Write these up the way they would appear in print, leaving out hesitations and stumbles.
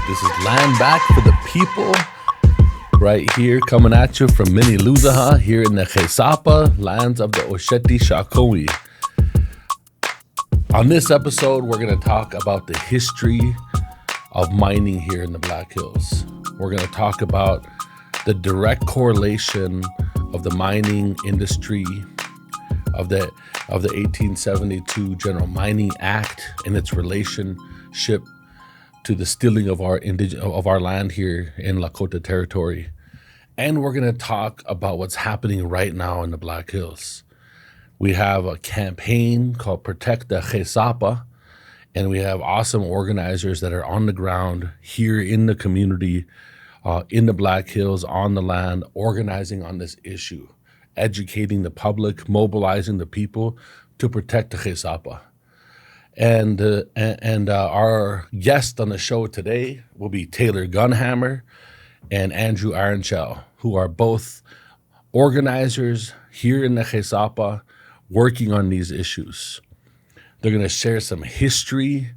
This is LANDBACK for the people, right here, coming at you from Minlah here in the ཌeSápa, lands of the ոշeti-Shakoi. On this episode, we're going to talk about the history of mining here in the Black Hills. We're going to talk about the direct correlation of the mining industry of the 1872 General Mining Act and its relationship to the stealing of our land here in Lakota territory. And we're going to talk about what's happening right now in the Black Hills. We have a campaign called Protect the HeSápa, and we have awesome organizers that are on the ground here in the community, in the Black Hills, on the land, organizing on this issue, educating the public, mobilizing the people to protect the HeSápa. And our guest on the show today will be Taylor Gunhammer and Andrew Ironshell, who are both organizers here in the ཌeSápa working on these issues. They're going to share some history,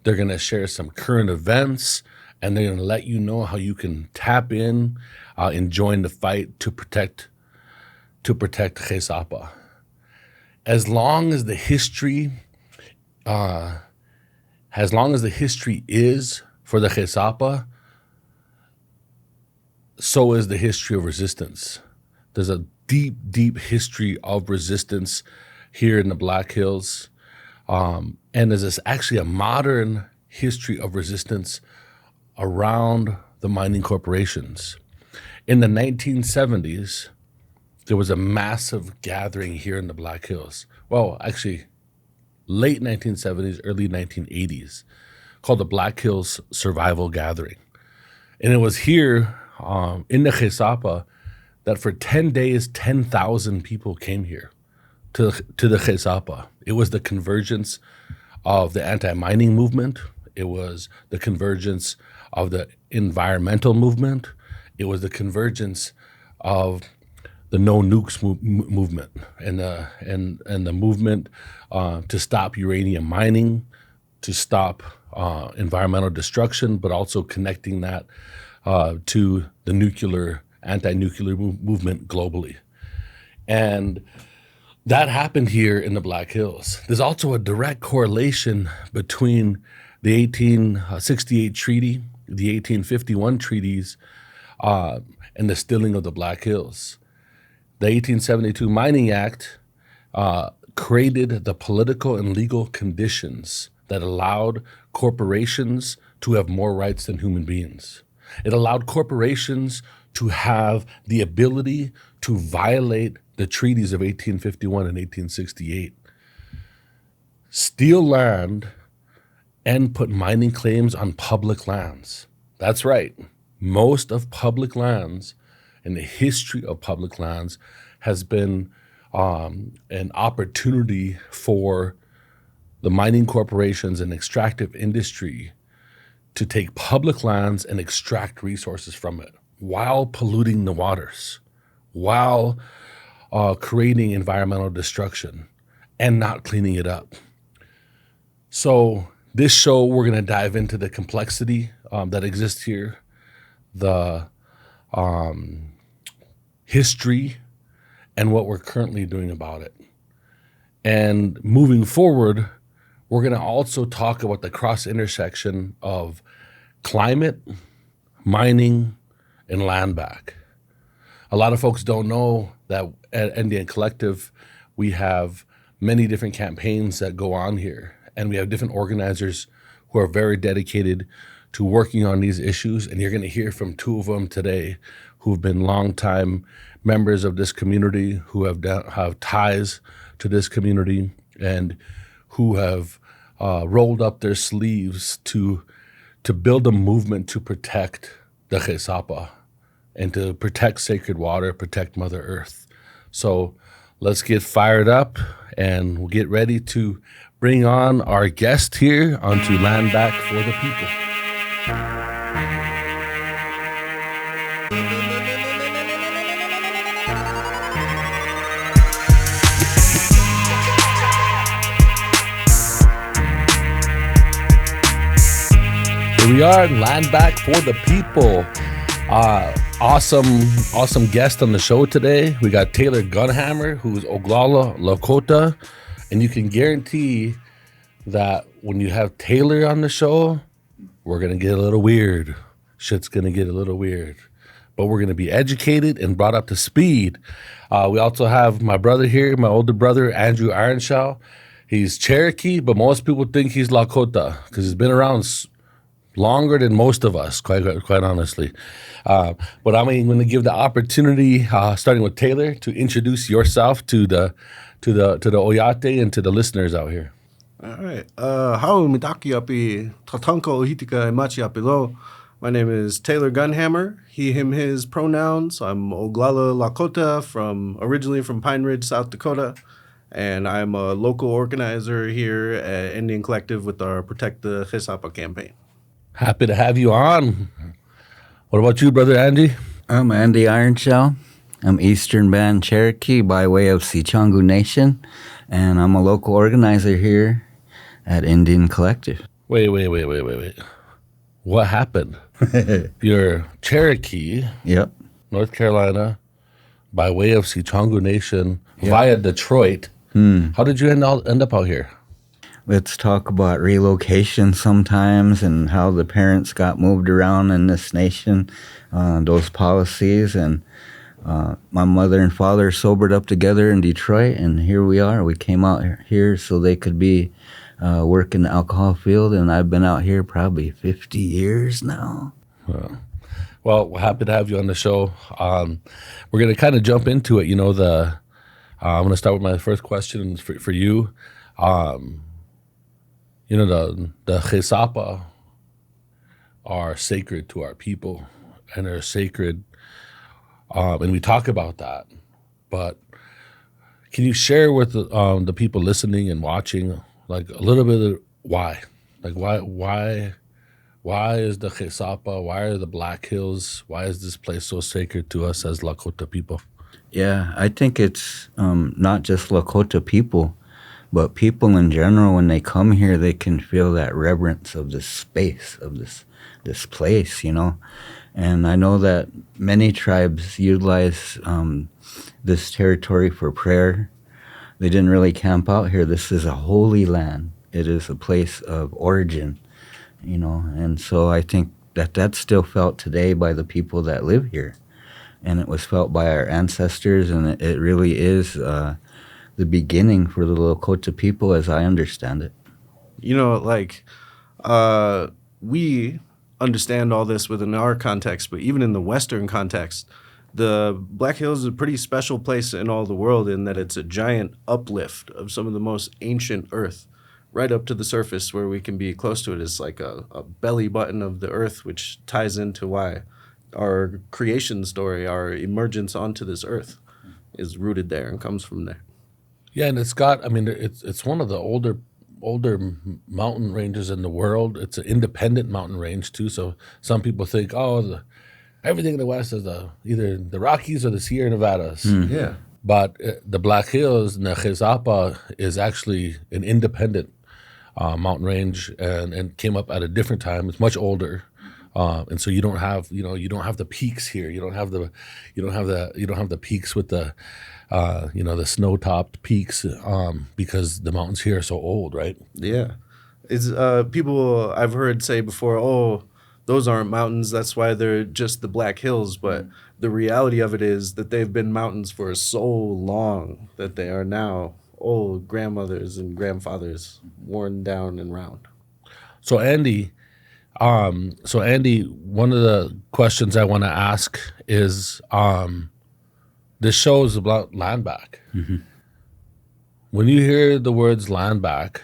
they're going to share some current events, and they're going to let you know how you can tap in and join the fight to protect ཌeSápa. As long as the history is for the ཌeSápa, so is the history of resistance. There's a deep, deep history of resistance here in the Black Hills. And there's actually a modern history of resistance around the mining corporations. In the 1970s, there was a massive gathering here in the Black Hills. Well, actually, late 1970s, early 1980s, called the Black Hills Survival Gathering. And it was here in the ཌeSápa that for 10 days, 10,000 people came here to the ཌeSápa. It was the convergence of the anti-mining movement. It was the convergence of the environmental movement. It was the convergence of the no nukes movement and the movement to stop uranium mining, to stop environmental destruction, but also connecting that to the anti-nuclear movement globally. And that happened here in the Black Hills. There's also a direct correlation between the 1868 treaty, the 1851 treaties, and the stealing of the Black Hills. The 1872 Mining Act created the political and legal conditions that allowed corporations to have more rights than human beings. It allowed corporations to have the ability to violate the treaties of 1851 and 1868, steal land, and put mining claims on public lands. That's right. Most of public lands and the history of public lands has been an opportunity for the mining corporations and extractive industry to take public lands and extract resources from it while polluting the waters, while creating environmental destruction and not cleaning it up. So this show, we're going to dive into the complexity that exists here, the history, and what we're currently doing about it. And moving forward, we're going to also talk about the cross intersection of climate, mining, and LANDBACK. A lot of folks don't know that at NDN Collective, we have many different campaigns that go on here, and we have different organizers who are very dedicated to working on these issues. And you're going to hear from two of them today who've been longtime members of this community, who have ties to this community, and who have rolled up their sleeves to build a movement to protect the ཌeSápa and to protect sacred water, protect Mother Earth. So let's get fired up and we'll get ready to bring on our guest here onto LANDBACK for the people. Here we are, LANDBACK for the people. Awesome guest on the show today. We got Taylor Gunhammer, who's Oglala Lakota, and you can guarantee that when you have Taylor on the show, we're gonna get a little weird. Shit's gonna get a little weird, but we're gonna be educated and brought up to speed. We also have my brother here, my older brother, Andrew Ironshaw. He's Cherokee, but most people think he's Lakota because he's been around longer than most of us, quite honestly. But I'm going to give the opportunity, starting with Taylor, to introduce yourself to the Oyate and to the listeners out here. All right. Hau mitaki api tatanko hitika machi apilo. My name is Taylor Gunhammer. He, him, his pronouns. I'm Oglala Lakota, originally from Pine Ridge, South Dakota. And I'm a local organizer here at NDN Collective with our Protect the HeSapa campaign. Happy to have you on. What about you, Brother Andy? I'm Andy Ironshaw. I'm Eastern Band Cherokee by way of Sicangu Nation, and I'm a local organizer here at NDN Collective. Wait. What happened? You're Cherokee, Yep. North Carolina, by way of Sicangu Nation, via Detroit. How did you end up out here? Let's talk about relocation sometimes and how the parents got moved around in this nation, those policies. And my mother and father sobered up together in Detroit, and here we are. We came out here so they could be working the alcohol field, and I've been out here probably 50 years now. Well, we're happy to have you on the show. We're going to kind of jump into it. I'm going to start with my first question for you. The HeSápa are sacred to our people, and they're sacred, and we talk about that. But can you share with the people listening and watching, like a little bit of why? Like why is the HeSápa? Why are the Black Hills? Why is this place so sacred to us as Lakota people? Yeah, I think it's not just Lakota people, but people in general. When they come here, they can feel that reverence of this space, of this place, And I know that many tribes utilize this territory for prayer. They didn't really camp out here. This is a holy land. It is a place of origin, And so I think that that's still felt today by the people that live here. And it was felt by our ancestors, and it really is the beginning for the Lakota people, as I understand it. We understand all this within our context, but even in the Western context, the Black Hills is a pretty special place in all the world in that it's a giant uplift of some of the most ancient earth right up to the surface where we can be close to it. It's like a belly button of the earth, which ties into why our creation story, our emergence onto this earth is rooted there and comes from there. Yeah, and it's one of the older mountain ranges in the world. It's an independent mountain range too. So some people think, everything in the West is either the Rockies or the Sierra Nevadas. Yeah. But the Black Hills and the HeSápa is actually an independent mountain range and came up at a different time. It's much older. And so you don't have the peaks here. You don't have the peaks with the snow-topped peaks because the mountains here are so old, right? Yeah. It's people I've heard say before, those aren't mountains, that's why they're just the Black Hills, but the reality of it is that they've been mountains for so long that they are now old grandmothers and grandfathers, worn down and round. So Andy, one of the questions I want to ask is, this show is about LANDBACK. Mm-hmm. When you hear the words LANDBACK,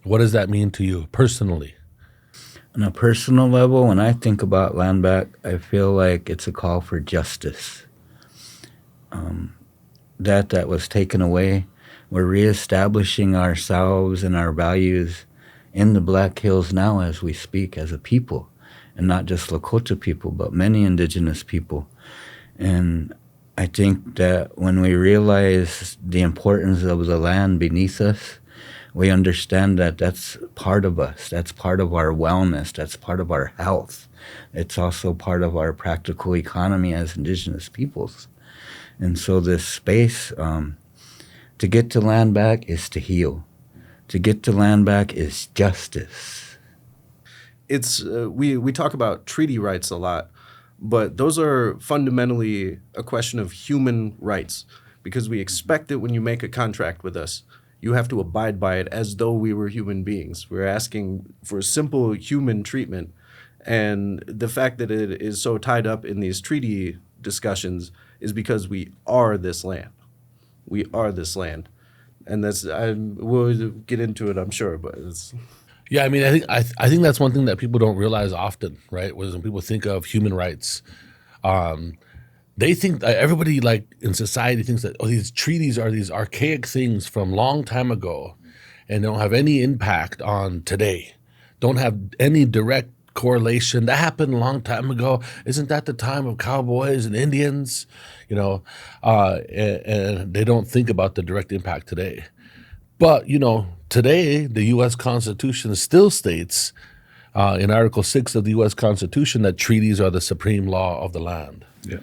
what does that mean to you personally? On a personal level, when I think about LANDBACK, I feel like it's a call for justice. That was taken away. We're reestablishing ourselves and our values in the Black Hills now as we speak as a people, and not just Lakota people, but many Indigenous people. And I think that when we realize the importance of the land beneath us, we understand that that's part of us. That's part of our wellness. That's part of our health. It's also part of our practical economy as Indigenous peoples. And so this space, to get to land back is to heal. To get to land back is justice. It's we talk about treaty rights a lot, but those are fundamentally a question of human rights, because we expect that when you make a contract with us, you have to abide by it as though we were human beings. We're asking for simple human treatment. And the fact that it is so tied up in these treaty discussions is because we are this land. We are this land. And we'll get into it, I'm sure, but it's... Yeah, I mean, I think that's one thing that people don't realize often, right? When people think of human rights, they think everybody like in society thinks that these treaties are these archaic things from long time ago, and don't have any impact on today. Don't have any direct correlation. That happened a long time ago. Isn't that the time of cowboys and Indians? You know, and they don't think about the direct impact today. But you know, today the U.S. Constitution still states in Article 6 of the U.S. Constitution that treaties are the supreme law of the land. Yeah.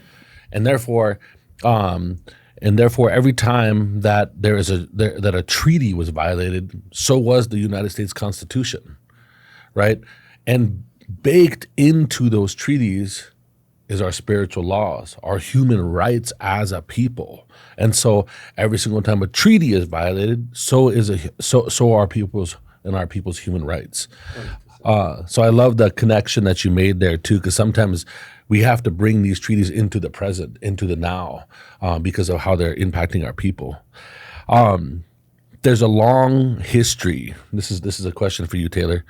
And therefore, every time that that a treaty was violated, so was the United States Constitution, right? And baked into those treaties is our spiritual laws, our human rights as a people. And so, every single time a treaty is violated, so are people's human rights. So I love the connection that you made there too, because sometimes we have to bring these treaties into the present, into the now, because of how they're impacting our people. There's a long history. This is a question for you, Taylor.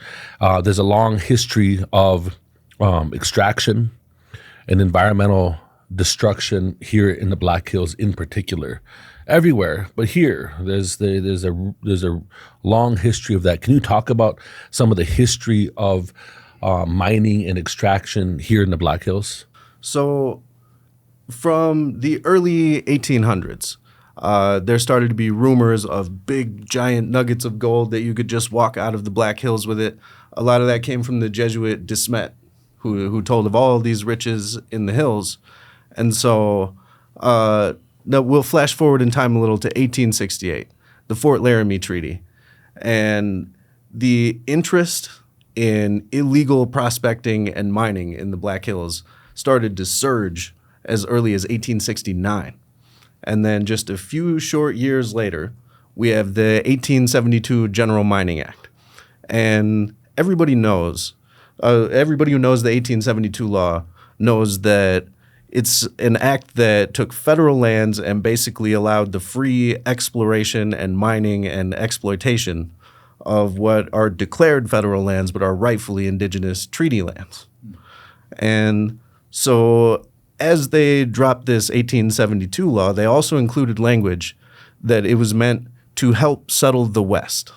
There's a long history of extraction and environmental destruction here in the Black Hills, in particular. Everywhere, but here, there's a long history of that. Can you talk about some of the history of mining and extraction here in the Black Hills? So, from the early 1800s, there started to be rumors of big, giant nuggets of gold that you could just walk out of the Black Hills with it. A lot of that came from the Jesuit de Smet, who told of all of these riches in the hills. And so... Now, we'll flash forward in time a little to 1868, the Fort Laramie Treaty. And the interest in illegal prospecting and mining in the Black Hills started to surge as early as 1869. And then just a few short years later, we have the 1872 General Mining Act. And everybody who knows the 1872 law knows that it's an act that took federal lands and basically allowed the free exploration and mining and exploitation of what are declared federal lands but are rightfully Indigenous treaty lands. And so as they dropped this 1872 law, they also included language that it was meant to help settle the West.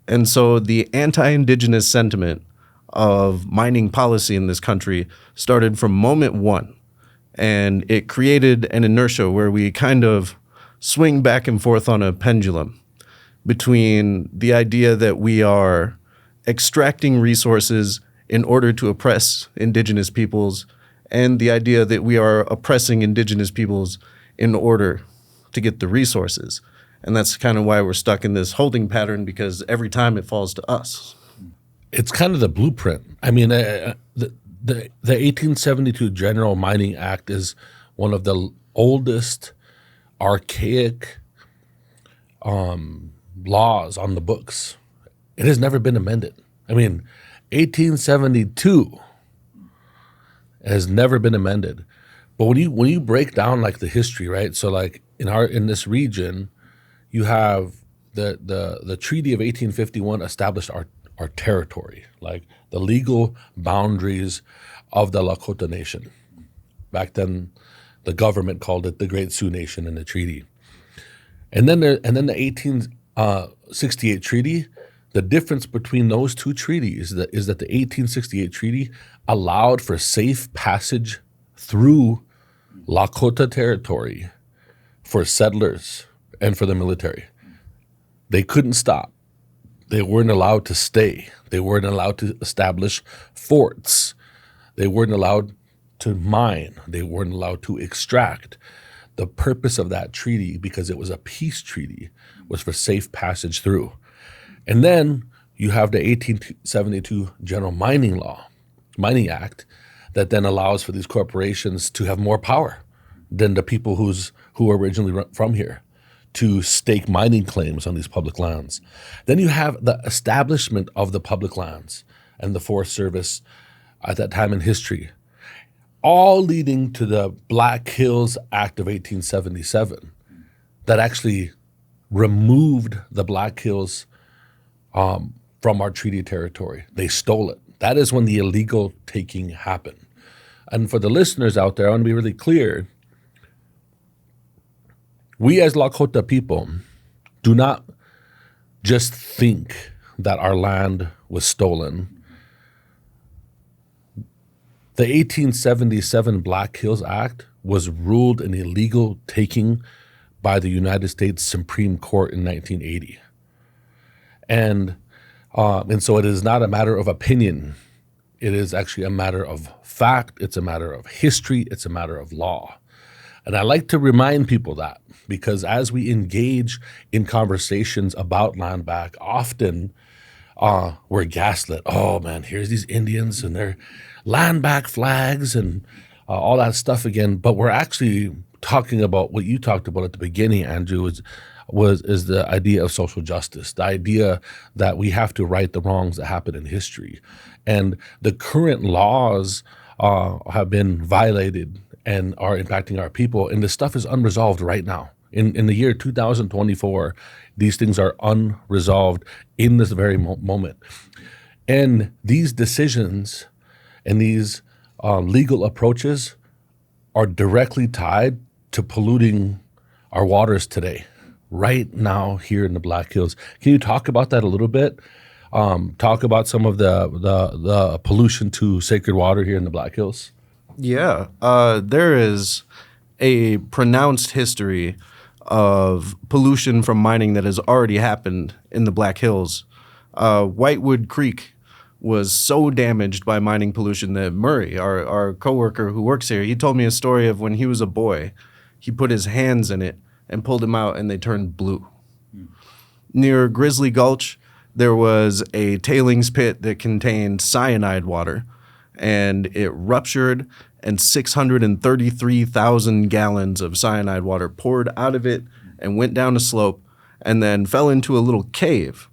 And so the anti-Indigenous sentiment of mining policy in this country started from moment one. And it created an inertia where we kind of swing back and forth on a pendulum between the idea that we are extracting resources in order to oppress Indigenous peoples and the idea that we are oppressing Indigenous peoples in order to get the resources. And that's kind of why we're stuck in this holding pattern, because every time it falls to us. It's kind of the blueprint. I mean, The 1872 General Mining Act is one of the oldest archaic laws on the books. It has never been amended. I mean, 1872 has never been amended. But when you break down like the history, right? So like in this region, you have the Treaty of 1851 established our territory, like the legal boundaries of the Lakota Nation. Back then, the government called it the Great Sioux Nation in the treaty. And then the 1868 treaty, the difference between those two treaties is that the 1868 treaty allowed for safe passage through Lakota territory for settlers and for the military. They couldn't stop. They weren't allowed to stay. They weren't allowed to establish forts. They weren't allowed to mine. They weren't allowed to extract. The purpose of that treaty, because it was a peace treaty, was for safe passage through. And then you have the 1872 General Mining Act, that then allows for these corporations to have more power than the people who were originally from here, to stake mining claims on these public lands. Then you have the establishment of the public lands and the Forest Service at that time in history, all leading to the Black Hills Act of 1877 that actually removed the Black Hills from our treaty territory. They stole it. That is when the illegal taking happened. And for the listeners out there, I want to be really clear. We as Lakota people do not just think that our land was stolen. The 1877 Black Hills Act was ruled an illegal taking by the United States Supreme Court in 1980. And so it is not a matter of opinion. It is actually a matter of fact. It's a matter of history. It's a matter of law. And I like to remind people that, because as we engage in conversations about land back, often we're gaslit. Oh man, here's these Indians and their land back flags and all that stuff again. But we're actually talking about what you talked about at the beginning, Andrew, is the idea of social justice, the idea that we have to right the wrongs that happen in history. And the current laws have been violated and are impacting our people. And this stuff is unresolved right now. In the year 2024, these things are unresolved in this very moment. And these decisions and these legal approaches are directly tied to polluting our waters today, right now here in the Black Hills. Can you talk about that a little bit? Talk about some of the pollution to sacred water here in the Black Hills? Yeah, there is a pronounced history of pollution from mining that has already happened in the Black Hills. Whitewood Creek was so damaged by mining pollution that Murray, our coworker who works here, he told me a story of when he was a boy. He put his hands in it and pulled them out and they turned blue. Near Grizzly Gulch, there was a tailings pit that contained cyanide water, and it ruptured and 633,000 gallons of cyanide water poured out of it and went down a slope and then fell into a little cave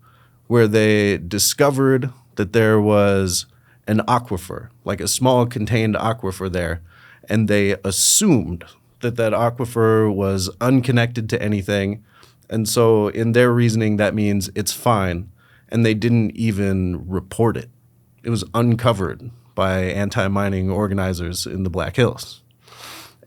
where they discovered that there was an aquifer, like a small contained aquifer there, and they assumed that aquifer was unconnected to anything. And so in their reasoning, that means it's fine. And they didn't even report it. It was uncovered by anti-mining organizers in the Black Hills.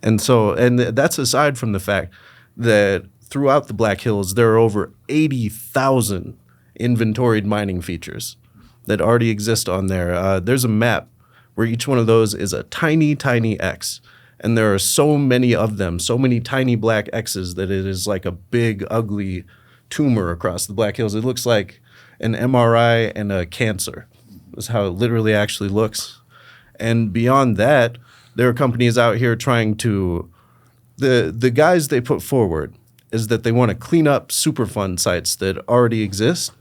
And that's aside from the fact that throughout the Black Hills, there are over 80,000 inventoried mining features that already exist on there. There's a map where each one of those is a tiny, tiny X. And there are so many of them, so many tiny black X's that it is like a big, ugly tumor across the Black Hills. It looks like an MRI and a cancer. That's how it literally actually looks. And beyond that, there are companies out here trying to, the guys they put forward is that they want to clean up Superfund sites that already exist,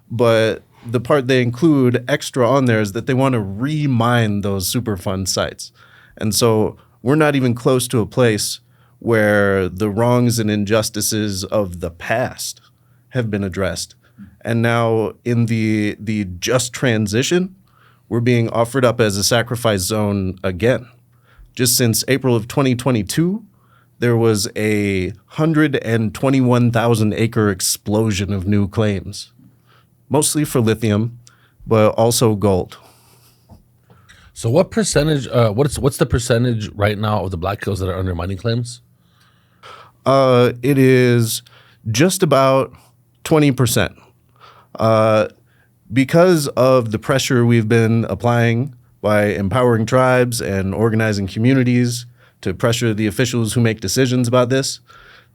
but the part they include extra on there is that they want to re-mine those Superfund sites. And so we're not even close to a place where the wrongs and injustices of the past have been addressed. And now in the just transition, we're being offered up as a sacrifice zone again. Just since April of 2022, there was a 121,000 acre explosion of new claims, mostly for lithium, but also gold. So what percentage, what's the percentage right now of the Black Hills that are under mining claims? It is just about 20%. Because of the pressure we've been applying by empowering tribes and organizing communities to pressure the officials who make decisions about this,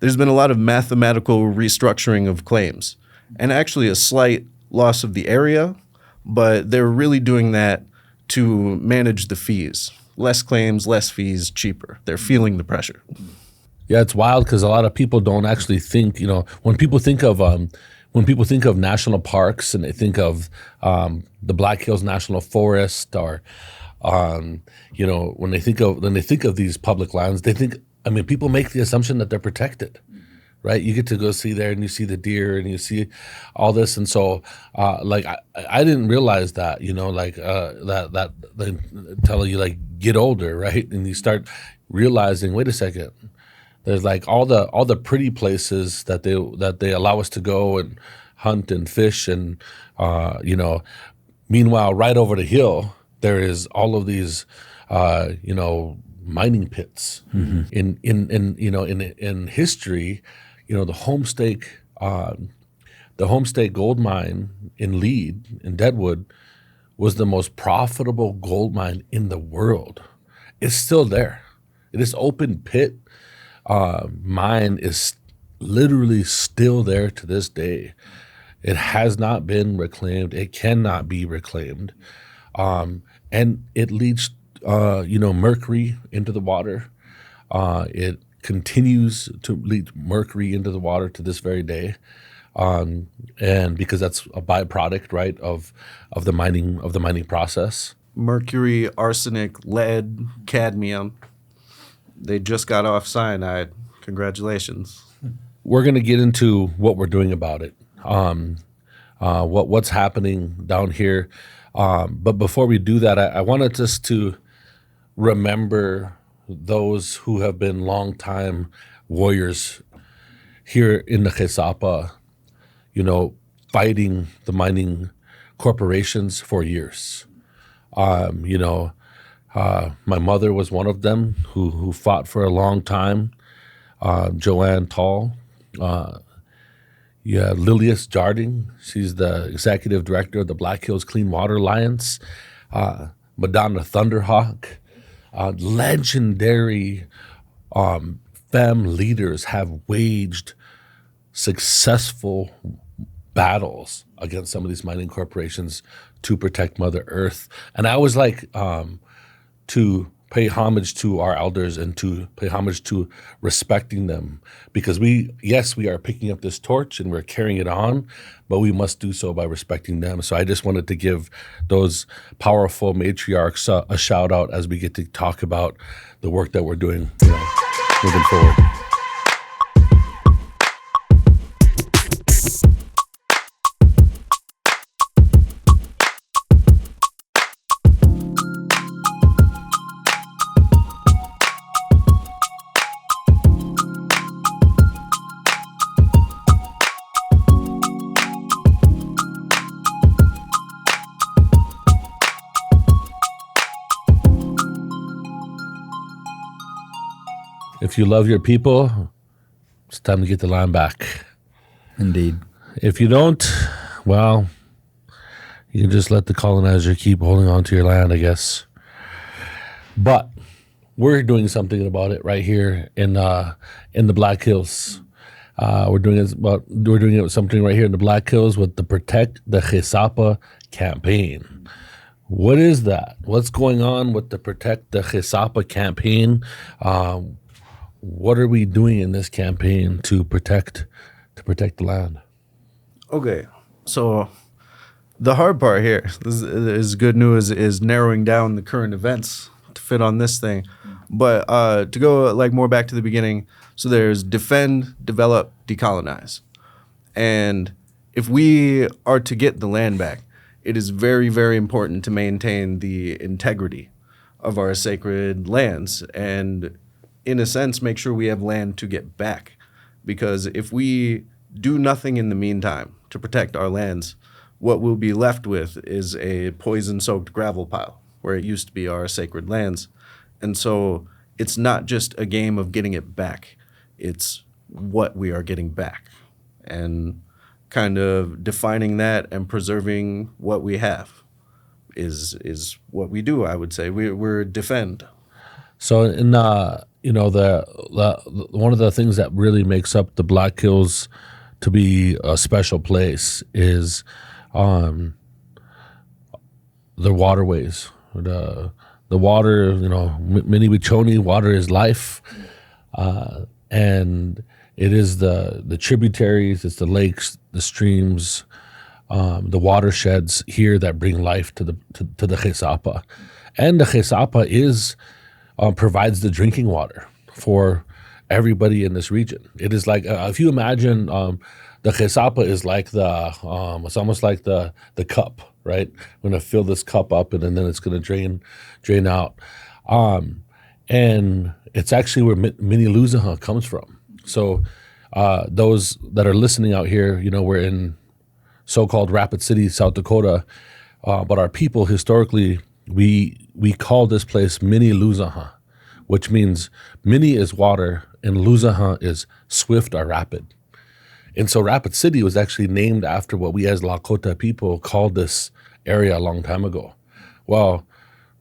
there's been a lot of mathematical restructuring of claims and actually a slight loss of the area, but they're really doing that to manage the fees. Less claims, less fees, cheaper. They're feeling the pressure. Yeah, it's wild because a lot of people don't actually think, when people think of national parks and they think of the Black Hills National Forest, or when they think of these public lands, people make the assumption that they're protected, right? You get to go see there and you see the deer and you see all this, and so I didn't realize that, that they tell you like get older, right? And you start realizing, wait a second. There's like all the pretty places that they allow us to go and hunt and fish, and meanwhile, right over the hill there is all of these mining pits. Mm-hmm. In history, the Homestake gold mine in Lead in Deadwood was the most profitable gold mine in the world. It's still there. It is open pit. Mine is literally still there to this day. It has not been reclaimed. It cannot be reclaimed. And it leads, mercury into the water. It continues to lead mercury into the water to this very day. And because that's a byproduct, right, of the mining process. Mercury, arsenic, lead, cadmium. They just got off cyanide. Congratulations. We're going to get into what we're doing about it, what's happening down here. But before we do that, I wanted us to remember those who have been longtime warriors here in the HeSápa, fighting the mining corporations for years. My mother was one of them who fought for a long time. Joanne Tall. Lilius Jarding. She's the executive director of the Black Hills Clean Water Alliance. Madonna Thunderhawk. Legendary femme leaders have waged successful battles against some of these mining corporations to protect Mother Earth. And I always like to pay homage to our elders and to pay homage to respecting them, because we are picking up this torch and we're carrying it on, but we must do so by respecting them. So I just wanted to give those powerful matriarchs a shout out as we get to talk about the work that we're doing, moving forward. If you love your people, it's time to get the land back. Indeed. If you don't, well, you can just let the colonizer keep holding on to your land, I guess. But we're doing something about it right here in the Black Hills. We're doing something right here in the Black Hills with the Protect the HeSápa Campaign. What is that? What's going on with the Protect the HeSápa Campaign? What are we doing in this campaign to protect the land? Okay, so the hard part here is good news is narrowing down the current events to fit on this thing. But to go more back to the beginning, so there's defend, develop, decolonize. And if we are to get the land back, it is very, very important to maintain the integrity of our sacred lands and, in a sense, make sure we have land to get back. Because if we do nothing in the meantime to protect our lands, what we'll be left with is a poison-soaked gravel pile where it used to be our sacred lands. And so it's not just a game of getting it back. It's what we are getting back. And kind of defining that and preserving what we have is what we do, I would say. We're defend. So in the one of the things that really makes up the Black Hills to be a special place is the waterways, the water. Mini Wichoni, water is life, and it is the tributaries, it's the lakes, the streams, the watersheds here that bring life to the ŒSápa, and the ÉSápa provides the drinking water for everybody in this region. It is like if you imagine the ÉSápa is like it's almost like the cup, right? We're gonna fill this cup up and then it's gonna drain out, and it's actually where Minlah comes from. So those that are listening out here, we're in so-called Rapid City, South Dakota, but our people historically we call this place Minlah, which means mini is water and Luzaha is swift or rapid. And so Rapid City was actually named after what we as Lakota people called this area a long time ago. Well,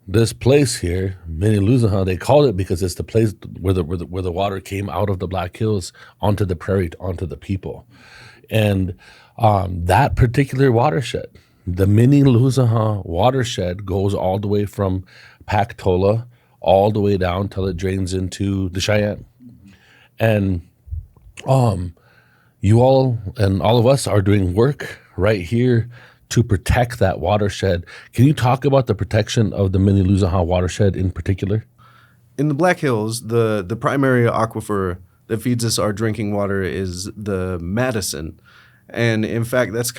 this place here, Minlah, they called it because it's the place where the water came out of the Black Hills onto the prairie, onto the people. And that particular watershed, the Minlah watershed, goes all the way from Pactola all the way down till it drains into the Cheyenne. And you all and all of us are doing work right here to protect that watershed. Can you talk about the protection of the Minlah watershed in particular? In the Black Hills, the primary aquifer that feeds us our drinking water is the Madison. And in fact, that's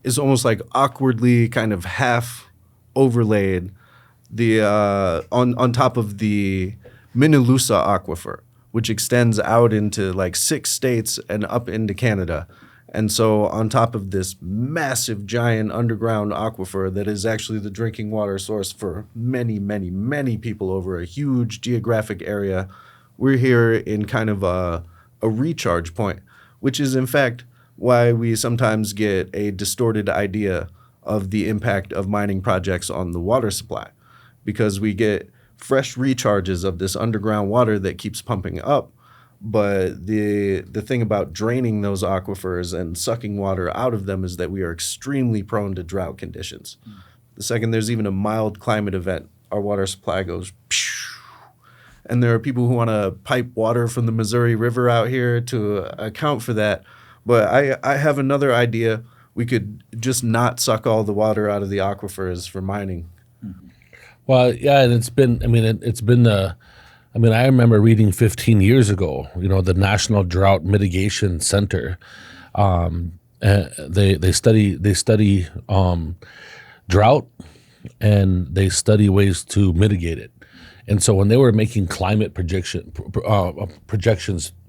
it's almost like awkwardly kind of half overlaid on top of the Minnelusa aquifer, which extends out into like 6 states and up into Canada. And so on top of this massive, giant underground aquifer that is actually the drinking water source for many, many, many people over a huge geographic area, we're here in kind of a recharge point, which is in fact why we sometimes get a distorted idea of the impact of mining projects on the water supply, because we get fresh recharges of this underground water that keeps pumping up. But the thing about draining those aquifers and sucking water out of them is that we are extremely prone to drought conditions. The second there's even a mild climate event, our water supply goes phew. And there are people who want to pipe water from the Missouri River out here to account for that. But I have another idea. We could just not suck all the water out of the aquifers for mining. Well, yeah, and I remember reading 15 years ago, the National Drought Mitigation Center. They study drought, and they study ways to mitigate it. And so when they were making climate projections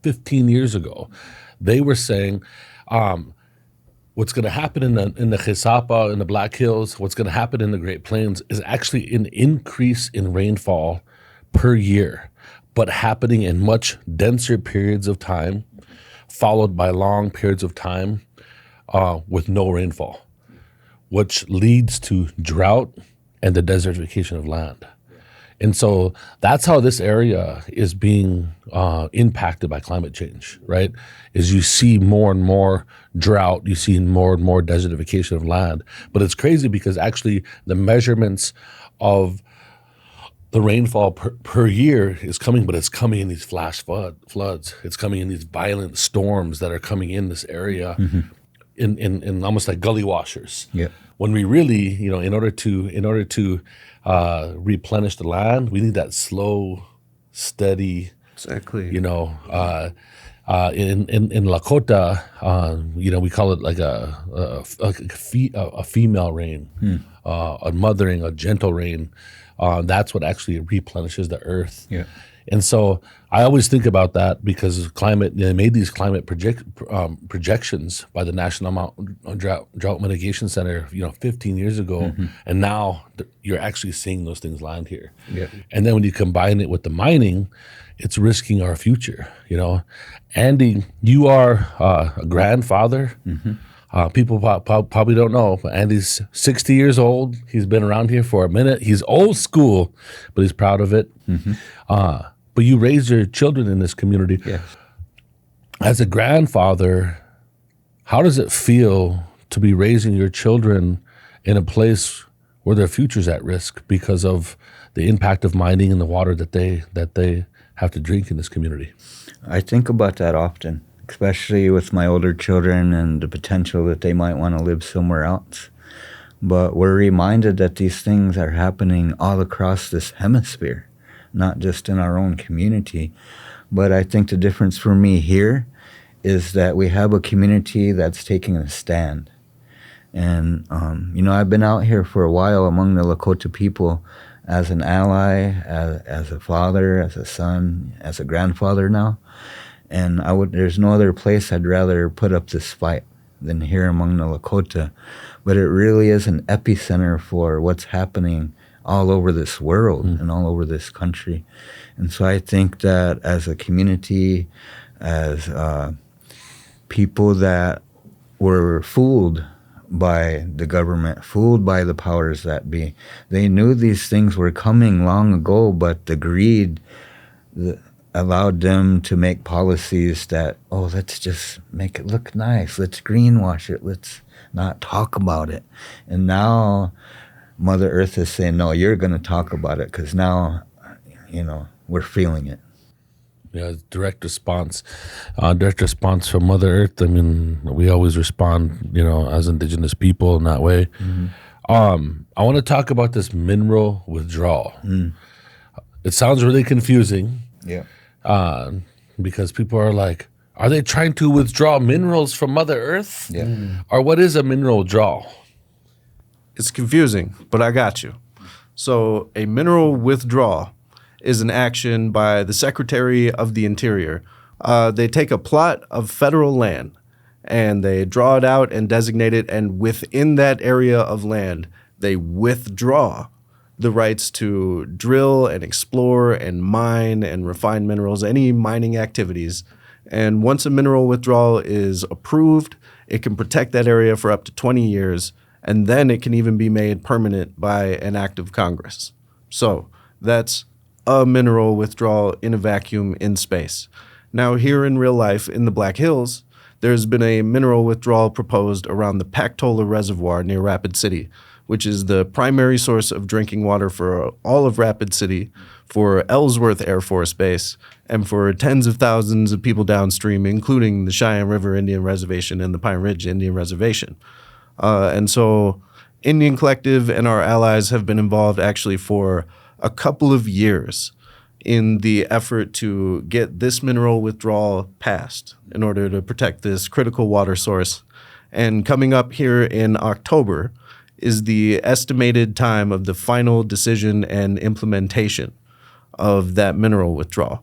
15 years ago, they were saying what's going to happen in the ÉSápa, in the Black Hills, what's going to happen in the Great Plains is actually an increase in rainfall per year, but happening in much denser periods of time, followed by long periods of time with no rainfall, which leads to drought and the desertification of land. And so that's how this area is being impacted by climate change, right? Is you see more and more drought, you see more and more desertification of land. But it's crazy because actually the measurements of the rainfall per year is coming, but it's coming in these flash floods. It's coming in these violent storms that are coming in this area in almost like gully washers. Yeah. When we really, in order to replenish the land, we need that slow, steady. Exactly. In Lakota, we call it like a female rain, a mothering, a gentle rain. That's what actually replenishes the earth. Yeah. And so I always think about that because they made these climate projections by the National Drought Mitigation Center, 15 years ago, and now you're actually seeing those things land here. Yeah. And then when you combine it with the mining, it's risking our future. Andy, you are a grandfather. People probably don't know, but Andy's 60 years old. He's been around here for a minute. He's old school, but he's proud of it. But you raise your children in this community. Yes. As a grandfather, how does it feel to be raising your children in a place where their future's at risk because of the impact of mining and the water that they have to drink in this community. I think about that often, especially with my older children and the potential that they might want to live somewhere else. But we're reminded that these things are happening all across this hemisphere, not just in our own community. But I think the difference for me here is that we have a community that's taking a stand. And, I've been out here for a while among the Lakota people as an ally, as a father, as a son, as a grandfather now. And there's no other place I'd rather put up this fight than here among the Lakota. But it really is an epicenter for what's happening all over this world and all over this country. And so I think that as a community, as people that were fooled by the government, fooled by the powers that be, they knew these things were coming long ago, but the greed allowed them to make policies that, let's just make it look nice, let's greenwash it, let's not talk about it. And now Mother Earth is saying, no, you're going to talk about it because now, we're feeling it. Yeah, direct response from Mother Earth. I mean, we always respond, as Indigenous people in that way. Mm-hmm. I want to talk about this mineral withdrawal. It sounds really confusing. Yeah. Because people are like, are they trying to withdraw minerals from Mother Earth? Yeah. Or what is a mineral withdrawal? It's confusing, but I got you. So a mineral withdrawal is an action by the Secretary of the Interior. They take a plot of federal land and they draw it out and designate it, and within that area of land, they withdraw the rights to drill and explore and mine and refine minerals, any mining activities. And once a mineral withdrawal is approved, it can protect that area for up to 20 years, and then it can even be made permanent by an act of Congress. So that's a mineral withdrawal in a vacuum in space. Now, here in real life in the Black Hills, there's been a mineral withdrawal proposed around the Petoia Reservoir near Rapid City, which is the primary source of drinking water for all of Rapid City, for Ellsworth Air Force Base, and for tens of thousands of people downstream, including the Cheyenne River Indian Reservation and the Pine Ridge Indian Reservation. And so Indian Collective and our allies have been involved actually for a couple of years in the effort to get this mineral withdrawal passed in order to protect this critical water source. And coming up here in October is the estimated time of the final decision and implementation of that mineral withdrawal.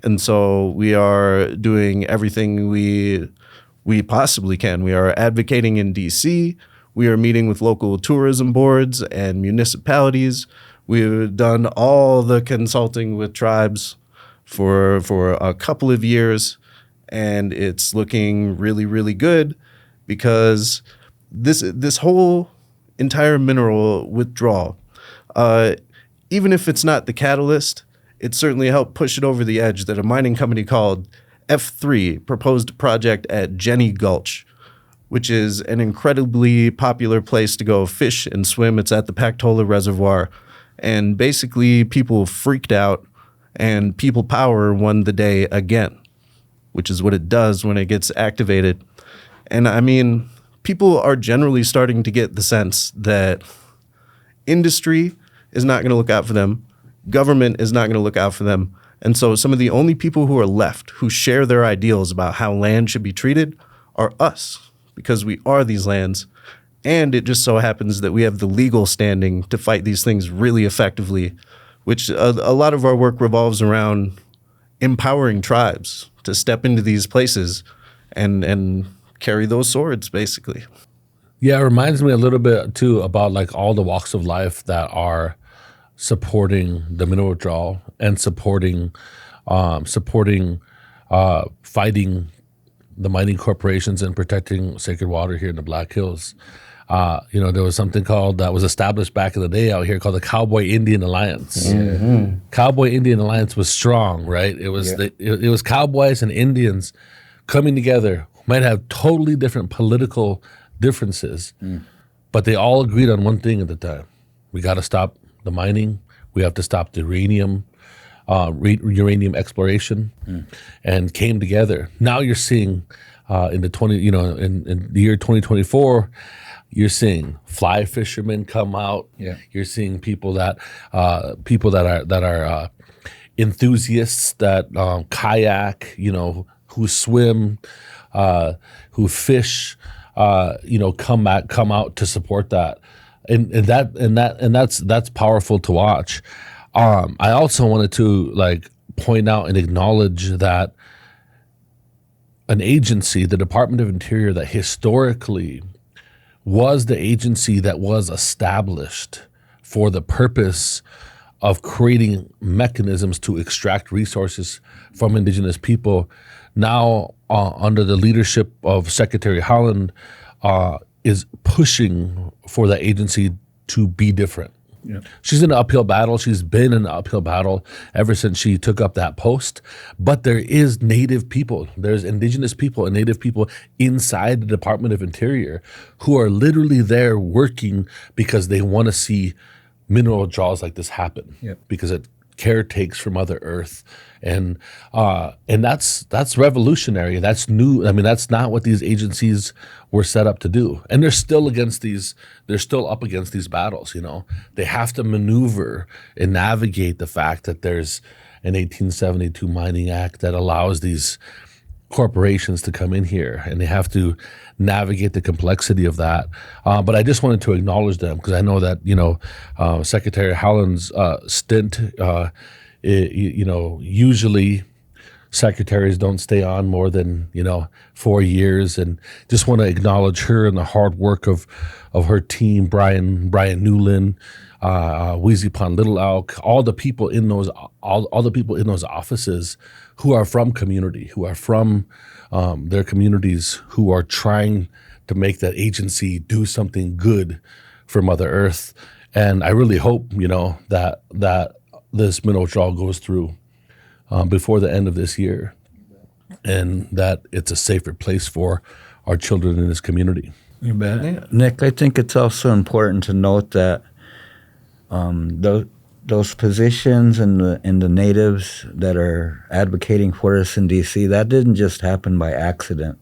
And so we are doing everything we possibly can. We are advocating in DC. We are meeting with local tourism boards and municipalities. We've done all the consulting with tribes for a couple of years, and it's looking really, really good because this whole entire mineral withdrawal, even if it's not the catalyst, it certainly helped push it over the edge that a mining company called Ep.4 proposed a project at Jenny Gulch, which is an incredibly popular place to go fish and swim. It's at the Petoia Reservoir. And basically, people freaked out, and people power won the day again, which is what it does when it gets activated. And I mean, people are generally starting to get the sense that industry is not going to look out for them. Government is not going to look out for them. And so some of the only people who are left who share their ideals about how land should be treated are us, because we are these lands. And it just so happens that we have the legal standing to fight these things really effectively, which a lot of our work revolves around empowering tribes to step into these places and carry those swords, basically. Yeah, it reminds me a little bit, too, about like all the walks of life that are supporting the mineral withdrawal and supporting fighting the mining corporations and protecting sacred water here in the Black Hills. There was something that was established back in the day out here called the Cowboy Indian Alliance. Mm-hmm. Cowboy Indian Alliance was strong, right? It was it was cowboys and Indians coming together, might have totally different political differences, but they all agreed on one thing at the time. We got to stop the mining. We have to stop the uranium exploration, and came together. Now you're seeing in the year 2024, you're seeing fly fishermen come out. Yeah. You're seeing people that are enthusiasts that kayak, who swim, who fish, come out to support that, and that's powerful to watch. I also wanted to point out and acknowledge that an agency, the Department of Interior, that historically was the agency that was established for the purpose of creating mechanisms to extract resources from Indigenous people, now under the leadership of Secretary Haaland, is pushing for that agency to be different. Yeah. She's in an uphill battle. She's been in an uphill battle ever since she took up that post. But there is Native people. There's Indigenous people and Native people inside the Department of Interior who are literally there working because they want to see mineral withdrawals like this happen. Yep. Because it caretakes from Mother Earth, and that's revolutionary. That's new. I mean, that's not what these agencies were set up to do. And they're still up against these battles. They have to maneuver and navigate the fact that there's an 1872 Mining Act that allows these corporations to come in here, and they have to navigate the complexity of that. But I just wanted to acknowledge them because I know that Secretary Haaland's stint. Usually secretaries don't stay on more than 4 years, and just want to acknowledge her and the hard work of her team, Brian Newland, Weezy Little Elk, all the people in those offices who are from community, who are from their communities, who are trying to make that agency do something good for Mother Earth. And I really hope that this mineral withdrawal goes through before the end of this year, and that it's a safer place for our children in this community. You bet. Yeah. Nick, I think it's also important to note that those positions and the natives that are advocating for us in D.C., that didn't just happen by accident.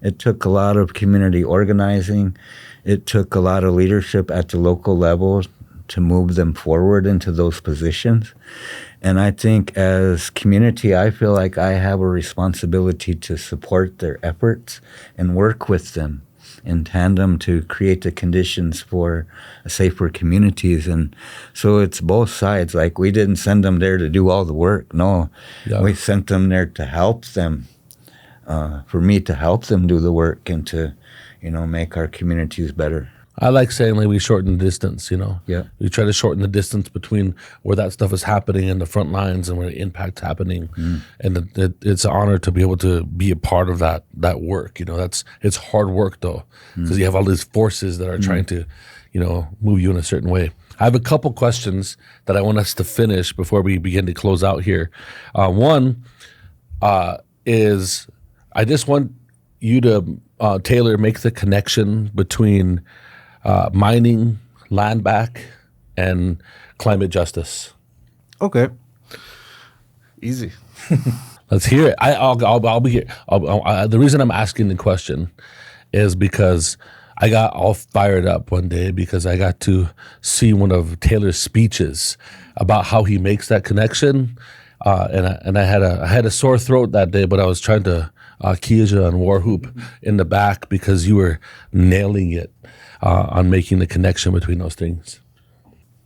It took a lot of community organizing. It took a lot of leadership at the local level to move them forward into those positions. And I think as community, I feel like I have a responsibility to support their efforts and work with them in tandem to create the conditions for safer communities. And so it's both sides. Like, we didn't send them there to do all the work. No, we sent them there to help them, for me to help them do the work and to, make our communities better. I like saying we shorten the distance, Yeah. We try to shorten the distance between where that stuff is happening in the front lines and where the impact's happening. And it's an honor to be able to be a part of that work. It's hard work though, because you have all these forces that are trying to, move you in a certain way. I have a couple questions that I want us to finish before we begin to close out here. One is I just want you to, Taylor, make the connection between mining, LANDBACK, and climate justice. Okay. Easy. Let's hear it. I'll be here. The reason I'm asking the question is because I got all fired up one day because I got to see one of Taylor's speeches about how he makes that connection, and I had a sore throat that day, but I was trying to Kieja and Warhoop in the back because you were nailing it on making the connection between those things.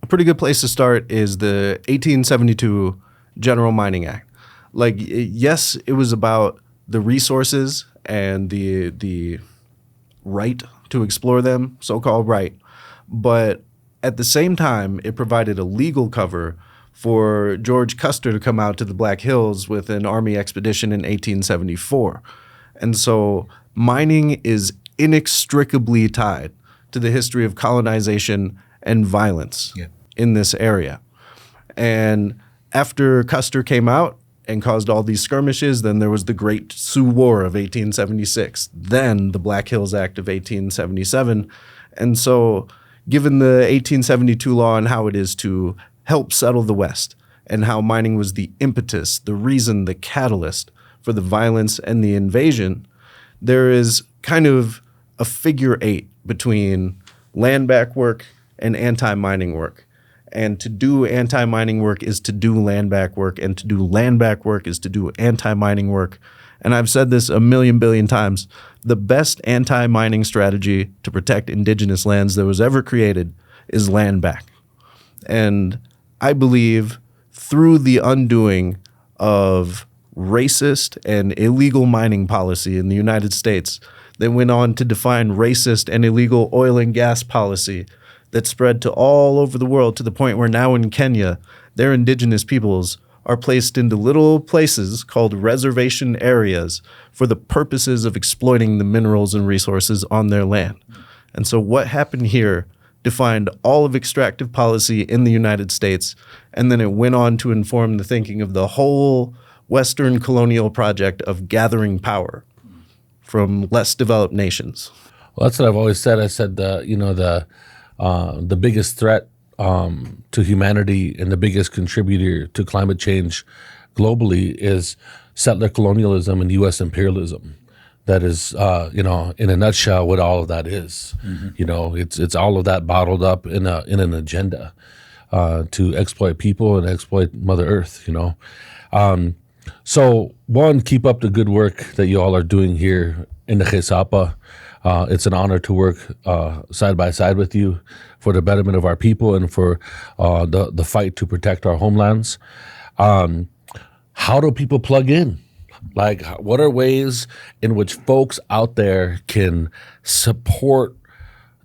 A pretty good place to start is the 1872 General Mining Act. Yes, it was about the resources and the right to explore them, so-called right. But at the same time, it provided a legal cover for George Custer to come out to the Black Hills with an army expedition in 1874. And so mining is inextricably tied to the history of colonization and violence in this area. And after Custer came out, and caused all these skirmishes. Then there was the Great Sioux War of 1876. Then the Black Hills Act of 1877. And so given the 1872 law and how it is to help settle the West and how mining was the impetus, the reason, the catalyst for the violence and the invasion, there is kind of a figure eight between land back work and anti-mining work. And to do anti-mining work is to do land back work, and to do land back work is to do anti-mining work. And I've said this a million billion times. The best anti-mining strategy to protect indigenous lands that was ever created is land back. And I believe through the undoing of racist and illegal mining policy in the United States, they went on to define racist and illegal oil and gas policy that spread to all over the world, to the point where now in Kenya, their indigenous peoples are placed into little places called reservation areas for the purposes of exploiting the minerals and resources on their land. And so what happened here defined all of extractive policy in the United States, and then it went on to inform the thinking of the whole Western colonial project of gathering power from less developed nations. Well, that's what I've always said. I said the biggest threat to humanity and the biggest contributor to climate change globally is settler colonialism and U.S. imperialism. That is, in a nutshell, what all of that is. Mm-hmm. It's all of that bottled up in an agenda to exploit people and exploit Mother Earth. So one, keep up the good work that you all are doing here in the ṟeSápa. It's an honor to work side by side with you for the betterment of our people and for the fight to protect our homelands. How do people plug in? Like, what are ways in which folks out there can support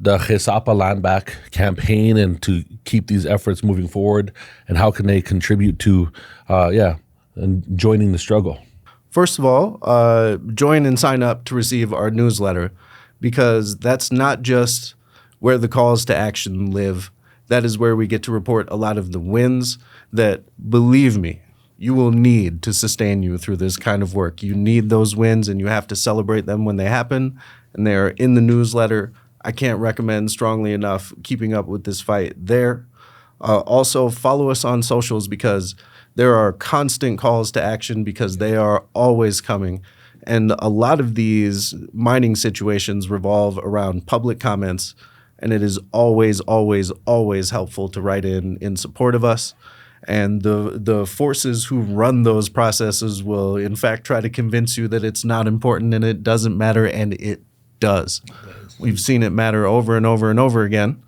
the ṟeSápa LANDBACK campaign and to keep these efforts moving forward? And how can they contribute to, and joining the struggle? First of all, join and sign up to receive our newsletter, because that's not just where the calls to action live. That is where we get to report a lot of the wins that, believe me, you will need to sustain you through this kind of work. You need those wins, and you have to celebrate them when they happen, and they are in the newsletter. I can't recommend strongly enough keeping up with this fight there. Also, follow us on socials, because there are constant calls to action, because they are always coming. And a lot of these mining situations revolve around public comments, and it is always, always, always helpful to write in support of us. And the forces who run those processes will, in fact, try to convince you that it's not important and it doesn't matter, and it does. We've seen it matter over and over and over again.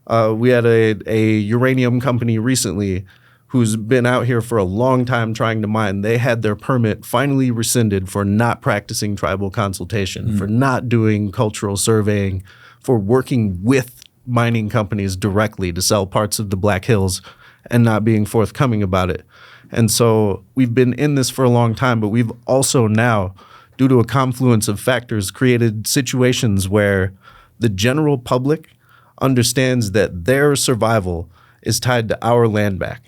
We had a uranium company recently who's been out here for a long time trying to mine. They had their permit finally rescinded for not practicing tribal consultation, for not doing cultural surveying, for working with mining companies directly to sell parts of the Black Hills and not being forthcoming about it. And so we've been in this for a long time, but we've also now, due to a confluence of factors, created situations where the general public understands that their survival is tied to our land back.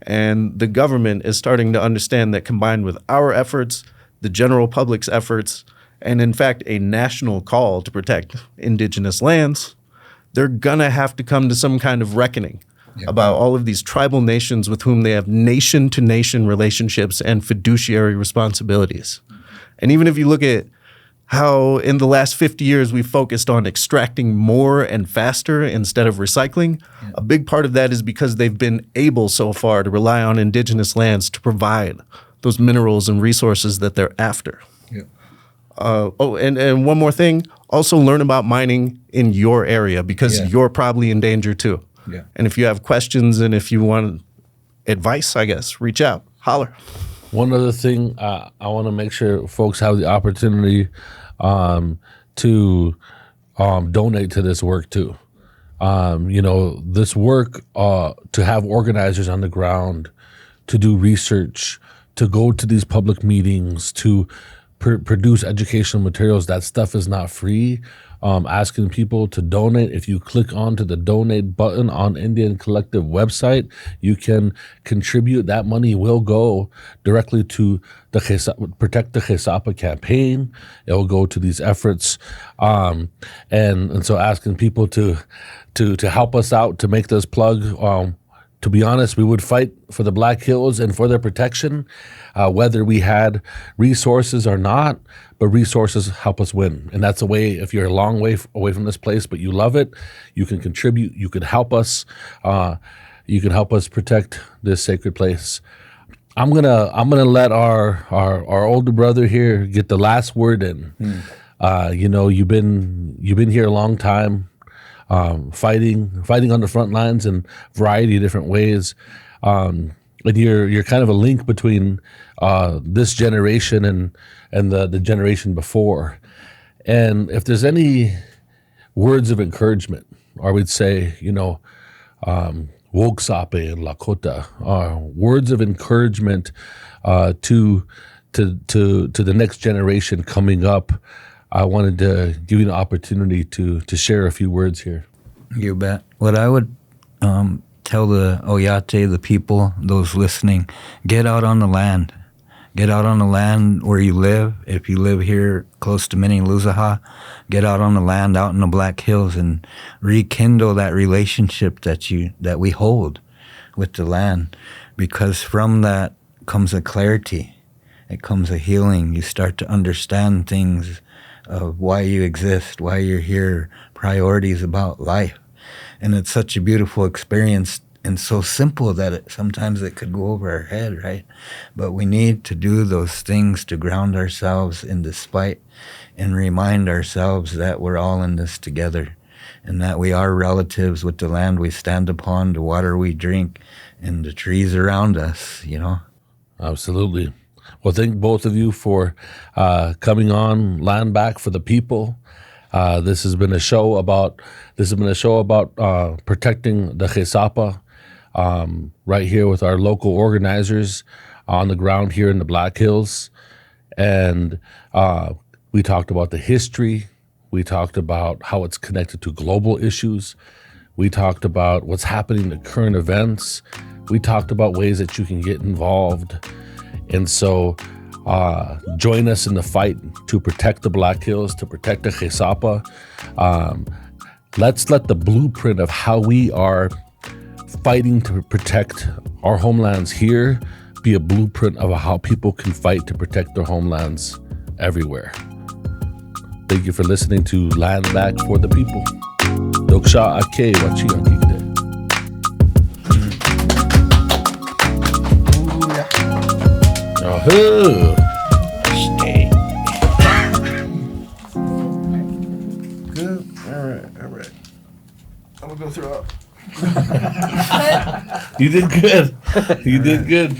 And the government is starting to understand that, combined with our efforts, the general public's efforts, and in fact a national call to protect indigenous lands, they're gonna have to come to some kind of reckoning about all of these tribal nations with whom they have nation-to-nation relationships and fiduciary responsibilities. And even if you look at how in the last 50 years we've focused on extracting more and faster instead of recycling, a big part of that is because they've been able so far to rely on indigenous lands to provide those minerals and resources that they're after. And one more thing, also learn about mining in your area, because you're probably in danger too. And if you have questions and if you want advice, I guess, reach out, holler. One other thing, I want to make sure folks have the opportunity to donate to this work too. This work, to have organizers on the ground, to do research, to go to these public meetings, to produce educational materials. That stuff is not free. Asking people to donate. If you click onto the donate button on NDN Collective website, you can contribute. That money will go directly to the Protect the HeSapa Campaign. It will go to these efforts. And so asking people to help us out, to make this plug. To be honest, we would fight for the Black Hills and for their protection, whether we had resources or not, but resources help us win. And that's a way, if you're a long way away from this place, but you love it, you can contribute, you can help us. You can help us protect this sacred place. I'm gonna let our older brother here get the last word in. You've been here a long time. Fighting on the front lines in a variety of different ways. And you're kind of a link between this generation and the generation before. And if there's any words of encouragement, or I would say, ṟeSápa and Lakota, words of encouragement to the next generation coming up, I wanted to give you the opportunity to share a few words here. You bet. What I would tell the Oyate, the people, those listening, get out on the land. Get out on the land where you live. If you live here close to Minlah, get out on the land, out in the Black Hills, and rekindle that relationship that we hold with the land. Because from that comes a clarity. It comes a healing. You start to understand things of why you exist, why you're here, priorities about life. And it's such a beautiful experience and so simple that sometimes it could go over our head, right? But we need to do those things to ground ourselves in despite and remind ourselves that we're all in this together and that we are relatives with the land we stand upon, the water we drink, and the trees around us, Absolutely. Well, thank both of you for coming on LANDBACK for the people. This has been a show about protecting the HeSápa, right here with our local organizers on the ground here in the Black Hills, and we talked about the history. We talked about how it's connected to global issues. We talked about what's happening to current events. We talked about ways that you can get involved. And so join us in the fight to protect the Black Hills, to protect the HeSápa. Let's let the blueprint of how we are fighting to protect our homelands here be a blueprint of how people can fight to protect their homelands everywhere. Thank you for listening to LANDBACK for the people. ṟeSápa wachi Oh, Stay. Good. All right. I'm gonna go throw up. You did good.